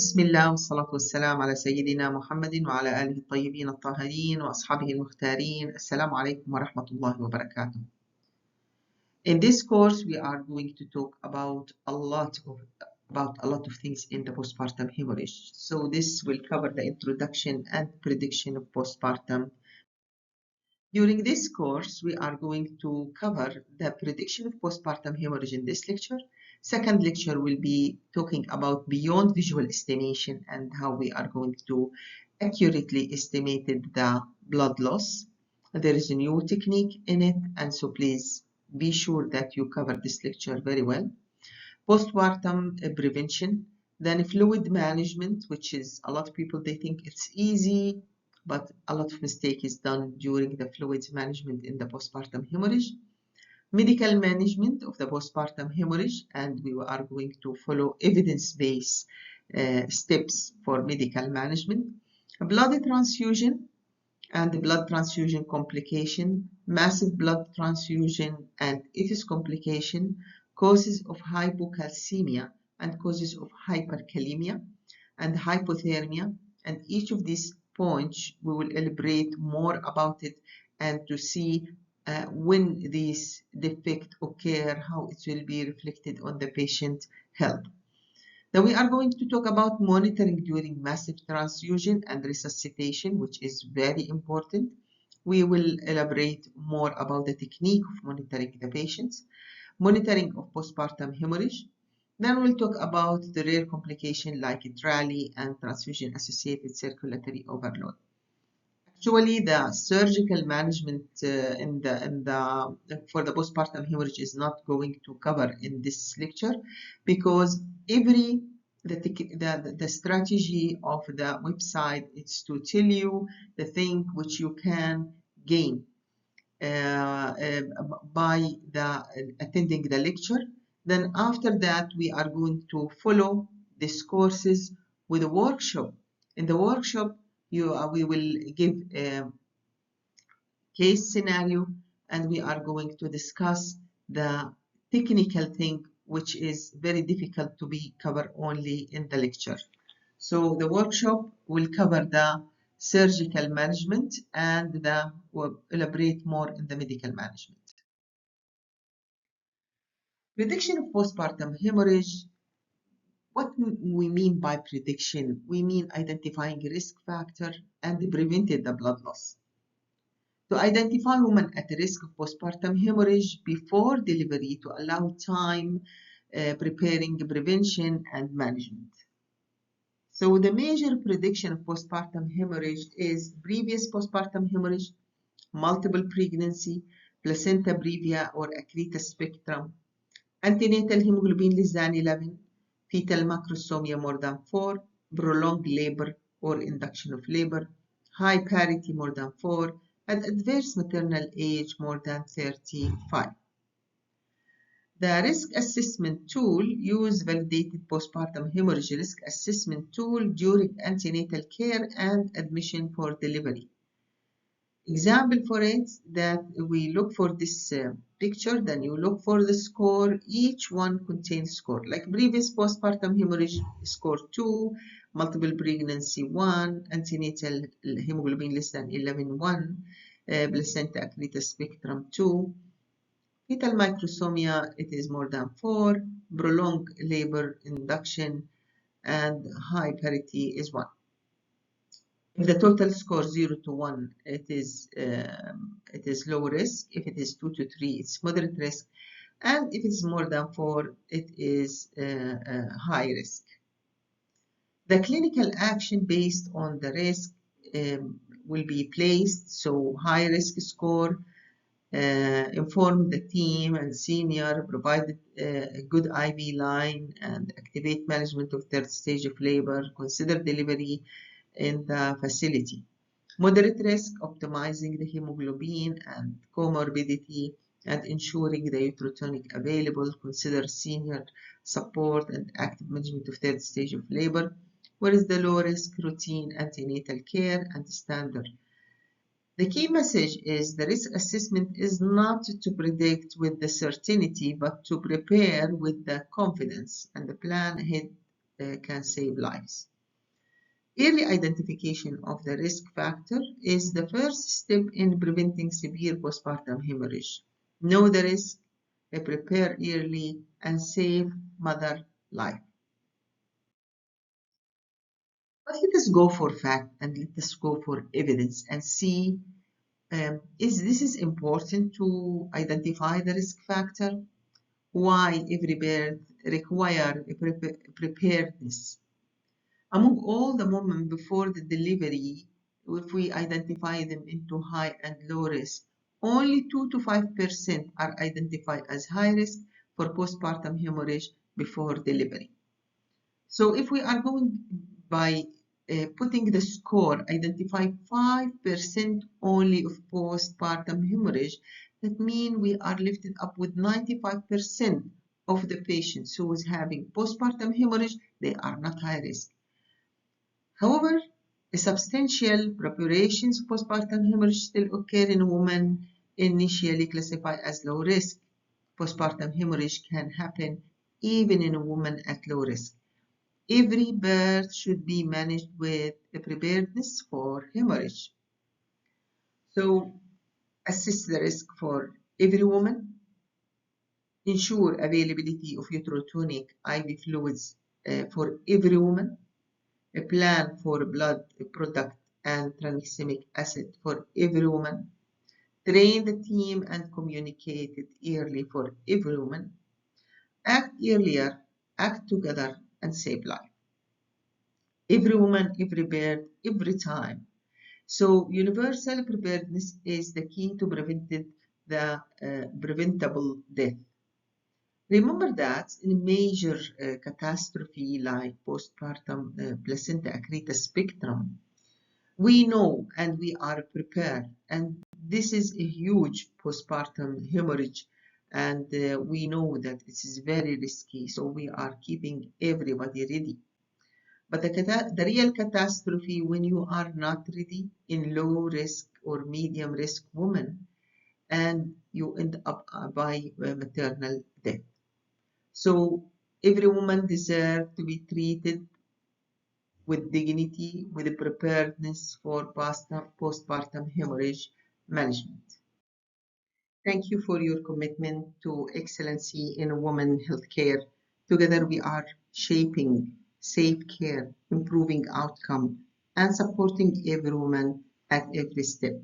بسم الله والصلاة والسلام على سيدنا محمد وعلى آله الطيبين الطاهرين وأصحابه المختارين. السلام عليكم ورحمة الله وبركاته. In this course, we are going to talk about a lot of things in the postpartum hemorrhage. So this will cover the introduction and prediction of postpartum. During this course, we are going to cover the prediction of postpartum hemorrhage in this lecture. Second lecture will be talking about beyond visual estimation and how we are going to accurately estimate the blood loss. There is a new technique in it, and so please be sure that you cover this lecture very well. Postpartum prevention, then fluid management, which is a lot of people, they think it's easy, but a lot of mistake is done during the fluids management in the postpartum hemorrhage. Medical management of the postpartum hemorrhage, and we are going to follow evidence-based steps for medical management. Blood transfusion and the blood transfusion complication, massive blood transfusion and its complication, causes of hypocalcemia and causes of hyperkalemia and hypothermia, and each of these points we will elaborate more about it and to see when these defects occur, how it will be reflected on the patient health. Now we are going to talk about monitoring during massive transfusion and resuscitation, which is very important. We will elaborate more about the technique of monitoring the patients, monitoring of postpartum hemorrhage. Then we'll talk about the rare complication like TRALI and transfusion-associated circulatory overload. Actually, the surgical management for the postpartum hemorrhage is not going to cover in this lecture because the strategy of the website is to tell you the thing which you can gain by attending the lecture. Then after that, we are going to follow these courses with a workshop. In the workshop, we will give a case scenario and we are going to discuss the technical thing which is very difficult to be covered only in the lecture. So the workshop will cover the surgical management and will elaborate more in the medical management. Prediction of postpartum hemorrhage. What we mean by prediction? We mean identifying risk factor and preventing the blood loss. To identify women at risk of postpartum hemorrhage before delivery to allow time preparing prevention and management. So the major prediction of postpartum hemorrhage is previous postpartum hemorrhage, multiple pregnancy, placenta previa or accreta spectrum, antenatal hemoglobin less than 11, fetal macrosomia more than 4, prolonged labor or induction of labor, high parity more than 4, and adverse maternal age more than 35. The risk assessment tool use validated postpartum hemorrhage risk assessment tool during antenatal care and admission for delivery. Example for it that we look for this picture, then you look for the score. Each one contains score. Like previous postpartum hemorrhage score 2, multiple pregnancy 1, antenatal hemoglobin less than 11 1, placenta accreta spectrum 2. Fetal microsomia, it is more than 4, prolonged labor induction, and high parity is 1. If the total score 0 to 1, it is low risk. If it is 2 to 3, it's moderate risk. And if it's more than 4, it is high risk. The clinical action based on the risk will be placed. So high risk score, inform the team and senior, provide a good IV line and activate management of third stage of labor, consider delivery in the facility. Moderate risk, optimizing the hemoglobin and comorbidity and ensuring the uterotonic available, consider senior support and active management of third stage of labor. What is the low risk? Routine antenatal care and standard. The key message is the risk assessment is not to predict with the certainty, but to prepare with the confidence, and the plan ahead can save lives. Early identification of the risk factor is the first step in preventing severe postpartum hemorrhage. Know the risk, prepare early, and save mother life. But let us go for fact and let us go for evidence and see is this important to identify the risk factor? Why every birth require preparedness? Among all the women before the delivery, if we identify them into high and low risk, only 2 to 5% are identified as high risk for postpartum hemorrhage before delivery. So if we are going by putting the score, identify 5% only of postpartum hemorrhage, that means we are lifted up with 95% of the patients who is having postpartum hemorrhage, they are not high risk. However, a substantial preparations postpartum hemorrhage still occur in women initially classified as low risk. Postpartum hemorrhage can happen even in a woman at low risk. Every birth should be managed with a preparedness for hemorrhage. So, assess the risk for every woman, ensure availability of uterotonic IV fluids for every woman, a plan for blood product and tranexamic acid for every woman, train the team and communicate it early for every woman, act earlier, act together, and save life. Every woman, every birth, every time. So universal preparedness is the key to preventable death. Remember that in a major catastrophe like postpartum placenta accreta spectrum, we know and we are prepared, and this is a huge postpartum hemorrhage, and we know that this is very risky, so we are keeping everybody ready. But the real catastrophe when you are not ready in low risk or medium risk woman, and you end up by maternal death. So every woman deserves to be treated with dignity, with preparedness for postpartum hemorrhage management. Thank you for your commitment to excellency in women healthcare. Together we are shaping safe care, improving outcome, and supporting every woman at every step.